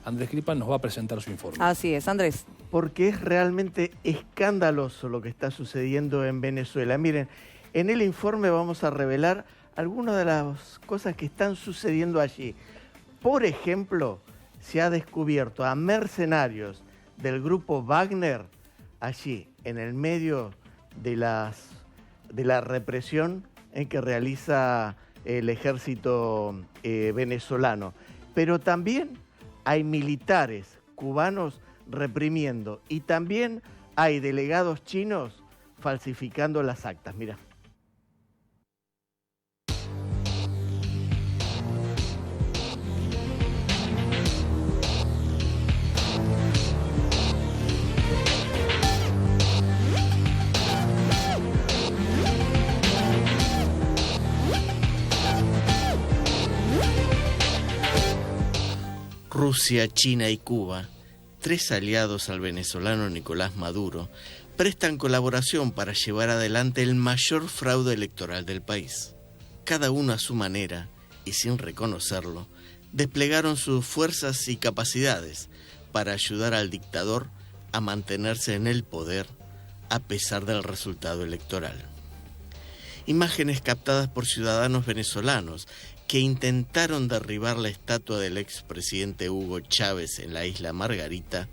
Andrés Kripan nos va a presentar su informe. Así es, Andrés. Porque es realmente escandaloso lo que está sucediendo en Venezuela. Miren, en el informe vamos a revelar algunas de las cosas que están sucediendo allí. Por ejemplo, se ha descubierto a mercenarios del grupo Wagner allí, en el medio de la represión en que realiza el ejército venezolano. Pero también hay militares cubanos reprimiendo y también hay delegados chinos falsificando las actas. Mira. Rusia, China y Cuba, tres aliados al venezolano Nicolás Maduro, prestan colaboración para llevar adelante el mayor fraude electoral del país. Cada uno a su manera, y sin reconocerlo, desplegaron sus fuerzas y capacidades para ayudar al dictador a mantenerse en el poder a pesar del resultado electoral. Imágenes captadas por ciudadanos venezolanos que intentaron derribar la estatua del expresidente Hugo Chávez en la isla Margarita,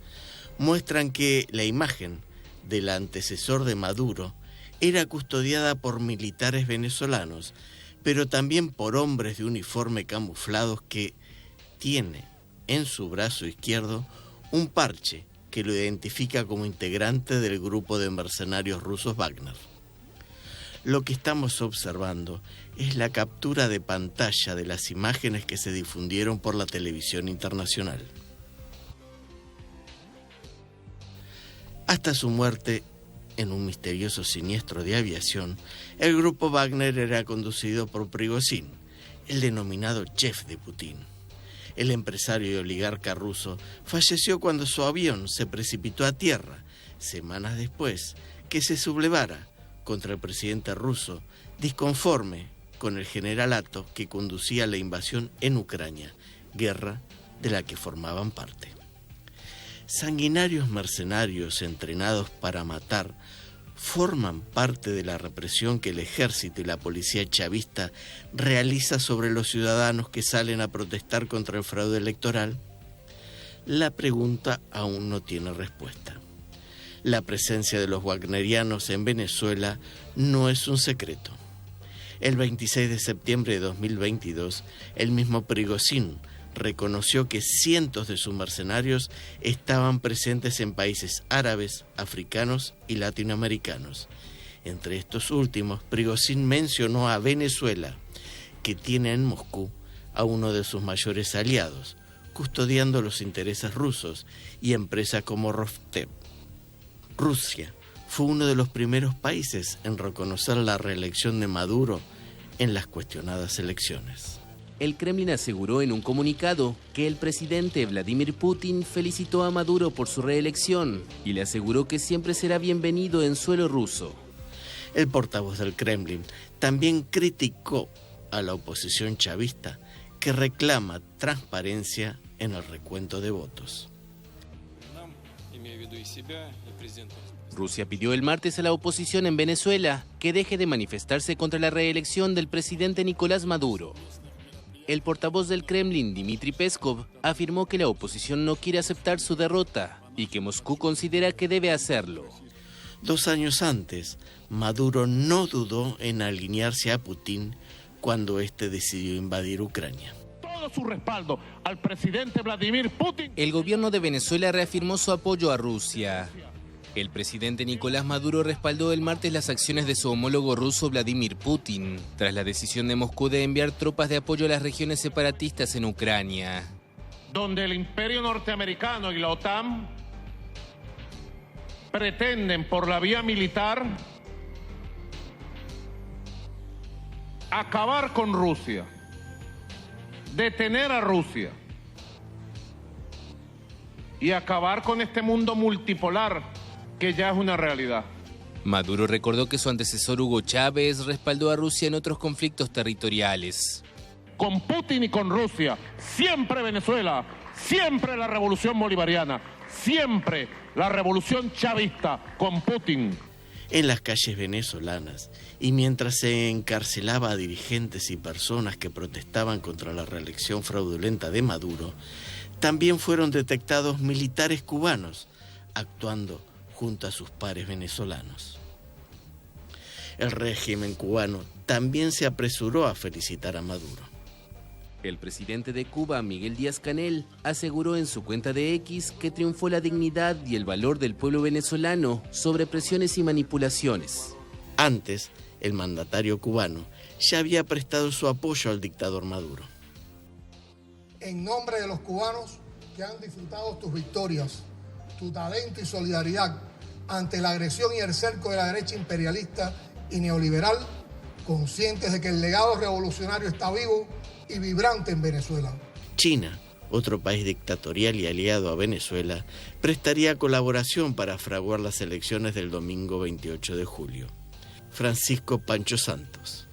muestran que la imagen del antecesor de Maduro era custodiada por militares venezolanos, pero también por hombres de uniforme camuflados que tiene en su brazo izquierdo un parche que lo identifica como integrante del grupo de mercenarios rusos Wagner. Lo que estamos observando es la captura de pantalla de las imágenes que se difundieron por la televisión internacional. Hasta su muerte, en un misterioso siniestro de aviación, el grupo Wagner era conducido por Prigozhin, el denominado chef de Putin. El empresario y oligarca ruso falleció cuando su avión se precipitó a tierra, semanas después que se sublevara contra el presidente ruso, disconforme con el generalato que conducía la invasión en Ucrania, guerra de la que formaban parte. Sanguinarios mercenarios entrenados para matar forman parte de la represión que el ejército y la policía chavista realiza sobre los ciudadanos que salen a protestar contra el fraude electoral. La pregunta aún no tiene respuesta. La presencia de los wagnerianos en Venezuela no es un secreto. El 26 de septiembre de 2022, el mismo Prigozhin reconoció que cientos de sus mercenarios estaban presentes en países árabes, africanos y latinoamericanos. Entre estos últimos, Prigozhin mencionó a Venezuela, que tiene en Moscú a uno de sus mayores aliados, custodiando los intereses rusos y empresas como Rostec. Rusia fue uno de los primeros países en reconocer la reelección de Maduro en las cuestionadas elecciones. El Kremlin aseguró en un comunicado que el presidente Vladimir Putin felicitó a Maduro por su reelección y le aseguró que siempre será bienvenido en suelo ruso. El portavoz del Kremlin también criticó a la oposición chavista que reclama transparencia en el recuento de votos. Rusia pidió el martes a la oposición en Venezuela que deje de manifestarse contra la reelección del presidente Nicolás Maduro. El portavoz del Kremlin, Dmitry Peskov, afirmó que la oposición no quiere aceptar su derrota y que Moscú considera que debe hacerlo. 2 años antes, Maduro no dudó en alinearse a Putin cuando éste decidió invadir Ucrania. Todo su respaldo al presidente Vladimir Putin. El gobierno de Venezuela reafirmó su apoyo a Rusia. El presidente Nicolás Maduro respaldó el martes las acciones de su homólogo ruso Vladimir Putin, tras la decisión de Moscú de enviar tropas de apoyo a las regiones separatistas en Ucrania. Donde el imperio norteamericano y la OTAN pretenden por la vía militar acabar con Rusia, detener a Rusia y acabar con este mundo multipolar que ya es una realidad. Maduro recordó que su antecesor Hugo Chávez respaldó a Rusia en otros conflictos territoriales. Con Putin y con Rusia, siempre Venezuela siempre la revolución bolivariana, siempre la revolución chavista con Putin. En las calles venezolanas, y mientras se encarcelaba a dirigentes y personas que protestaban contra la reelección fraudulenta de Maduro, también fueron detectados militares cubanos actuando junto a sus pares venezolanos. El régimen cubano también se apresuró a felicitar a Maduro. El presidente de Cuba, Miguel Díaz-Canel, aseguró en su cuenta de X que triunfó la dignidad y el valor del pueblo venezolano sobre presiones y manipulaciones. Antes, el mandatario cubano ya había prestado su apoyo al dictador Maduro. En nombre de los cubanos que han disfrutado tus victorias, tu talento y solidaridad ante la agresión y el cerco de la derecha imperialista y neoliberal, conscientes de que el legado revolucionario está vivo y vibrante en Venezuela. China, otro país dictatorial y aliado a Venezuela, prestaría colaboración para fraguar las elecciones del domingo 28 de julio. Francisco Pancho Santos,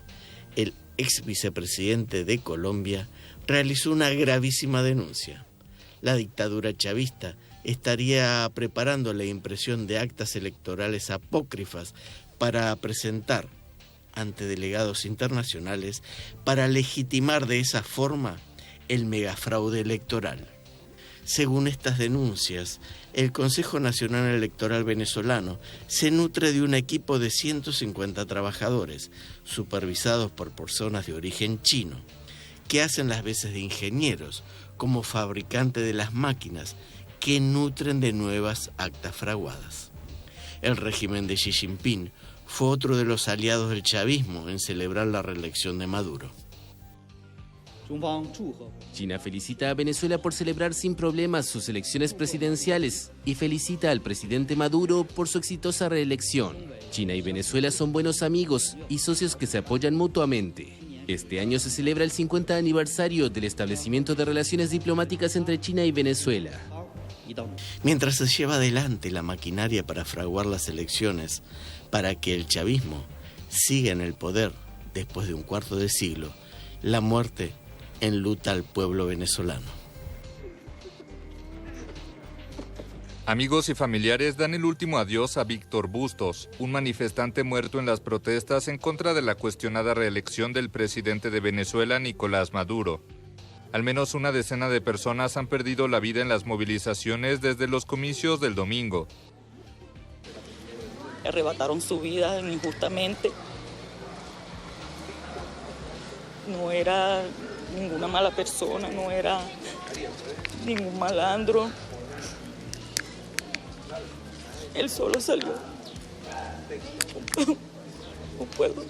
el ex vicepresidente de Colombia, realizó una gravísima denuncia. La dictadura chavista estaría preparando la impresión de actas electorales apócrifas para presentar ante delegados internacionales para legitimar de esa forma el megafraude electoral. Según estas denuncias, el Consejo Nacional Electoral venezolano se nutre de un equipo de 150 trabajadores, supervisados por personas de origen chino, que hacen las veces de ingenieros como fabricante de las máquinas que nutren de nuevas actas fraguadas. El régimen de Xi Jinping fue otro de los aliados del chavismo en celebrar la reelección de Maduro. China felicita a Venezuela por celebrar sin problemas sus elecciones presidenciales y felicita al presidente Maduro por su exitosa reelección. China y Venezuela son buenos amigos y socios que se apoyan mutuamente. Este año se celebra el 50 aniversario del establecimiento de relaciones diplomáticas entre China y Venezuela. Mientras se lleva adelante la maquinaria para fraguar las elecciones, para que el chavismo siga en el poder después de un cuarto de siglo, la muerte enluta al pueblo venezolano. Amigos y familiares dan el último adiós a Víctor Bustos, un manifestante muerto en las protestas en contra de la cuestionada reelección del presidente de Venezuela, Nicolás Maduro. Al menos una decena de personas han perdido la vida en las movilizaciones desde los comicios del domingo. Arrebataron su vida injustamente. No era ninguna mala persona, no era ningún malandro. Él solo salió. Un pueblo.